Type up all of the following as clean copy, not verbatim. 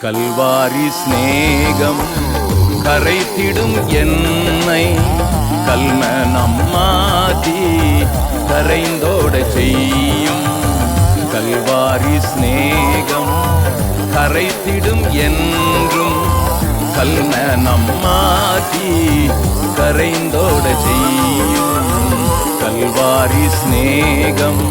கல்வாரி ஸ்நேகம் கரைத்திடும் என்னை கல்ம நம்மாதி கரைந்தோட செய்யும். கல்வாரி ஸ்நேகம் கரைத்திடும் என்றும் கல்ம நம்மாதி கரைந்தோட செய்யும். கல்வாரி ஸ்நேகம்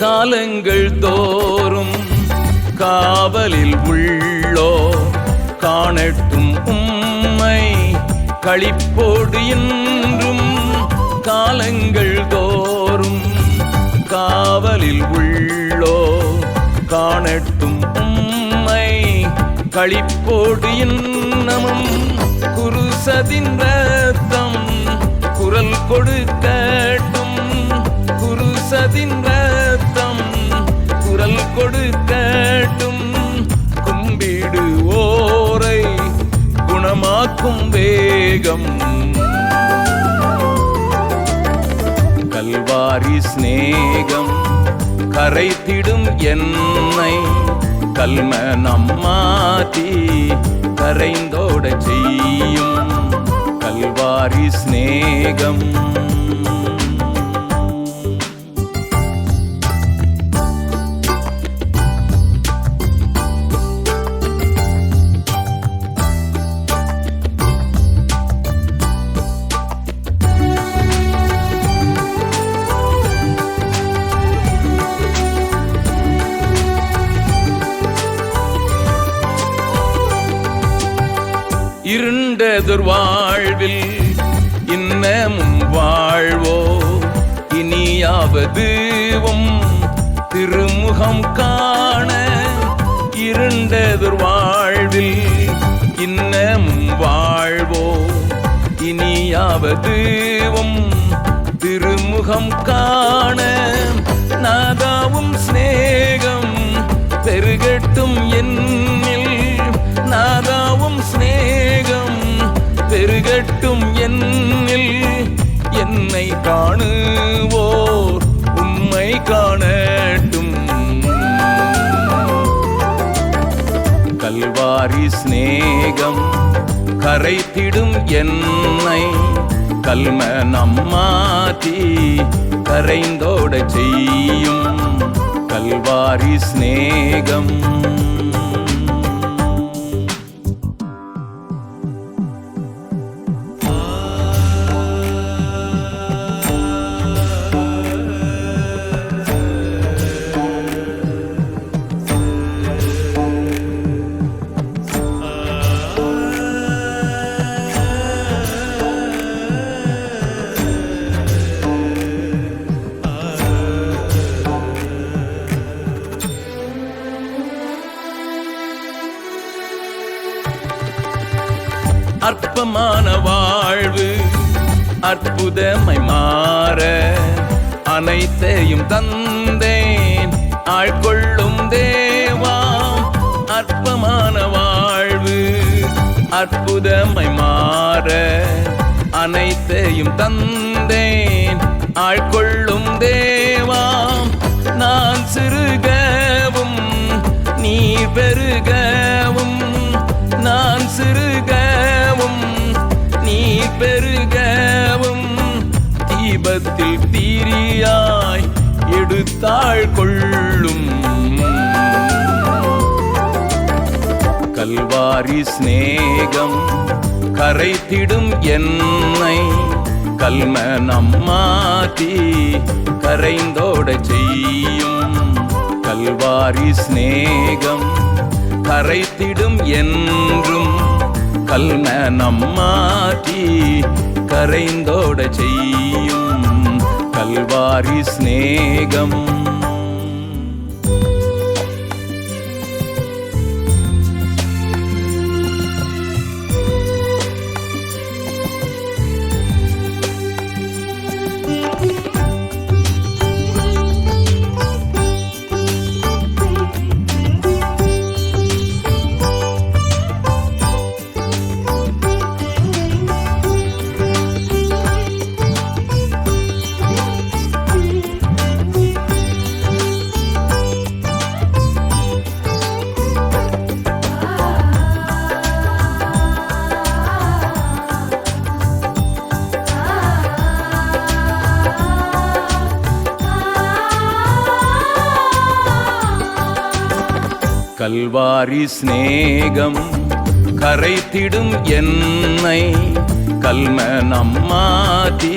காலங்கள் தோறும் காவலில் உள்ளோ காணட்டும் உம்மை களிப்போடு என்றும். காலங்கள் தோறும் காவலில் உள்ளோ காணட்டும் உம்மை களிப்போடு இன்னமும். குருசதின் ரத்தம் குரல் கொடுக்கட்டும், குருசதின் ரத்தம் குரல் கொடுக்கட்டும். கும்பிடுவோரை குணமாக்கும் வேகம். கல்வாரி ஸ்நேகம் கரைத்திடும் என்னை கல்ம நம்மாதி கரைந்தோட செய்யும். கல்வாரி ஸ்நேகம் இருண்டதொரு வாழ்வில் இன்னமும் வாழ்வோ இனியாவதுவும் திருமுகம் காண. இருண்டதொரு வாழ்வில் இன்னமும் வாழ்வோ இனியாவதுவும் திருமுகம் காண. நாதாவும் ஸ்நேகம் பெருகட்டும் என்னில், நாதாவும் ஸ்நேகம் பெருகட்டும் என்னில். என்னை காணுவோர் உம்மை காணட்டும். கல்வாரி ஸ்நேகம் கரைத்திடும் என்னை கல்ம நம்மாதி கரைந்தோட செய்யும். கல்வாரி ஸ்நேகம் அற்பமான வாழ்வு அற்புதமை மாற அனைத்தையும் தந்தேன் ஆட்கொள்ளும் தேவா. அற்பமான வாழ்வு அற்புதமை மாற அனைத்தையும் தந்தேன் ஆட்கொள்ளும் தேவா. நான் சிறுகவும் நீ பெருகவும், நான் சிறுகவும் நீ பெருகவும். தீபத்தில் தீரியாய் எடுத்தாள் கொள்ளும். கல்வாரி ஸ்நேகம் கரைத்திடும் என்னை கல்ம நம்மாதி கரைந்தோட செய்யும். கல்வாரி ஸ்நேகம் கரைத்திடும் என்றும் கல்மனம் மாற்றி கரைந்தோட செய்யும் கல்வாரி சிநேகம். கல்வாரி சிநேகம் கரைத்திடும் என்னை கல்மனம் மாற்றி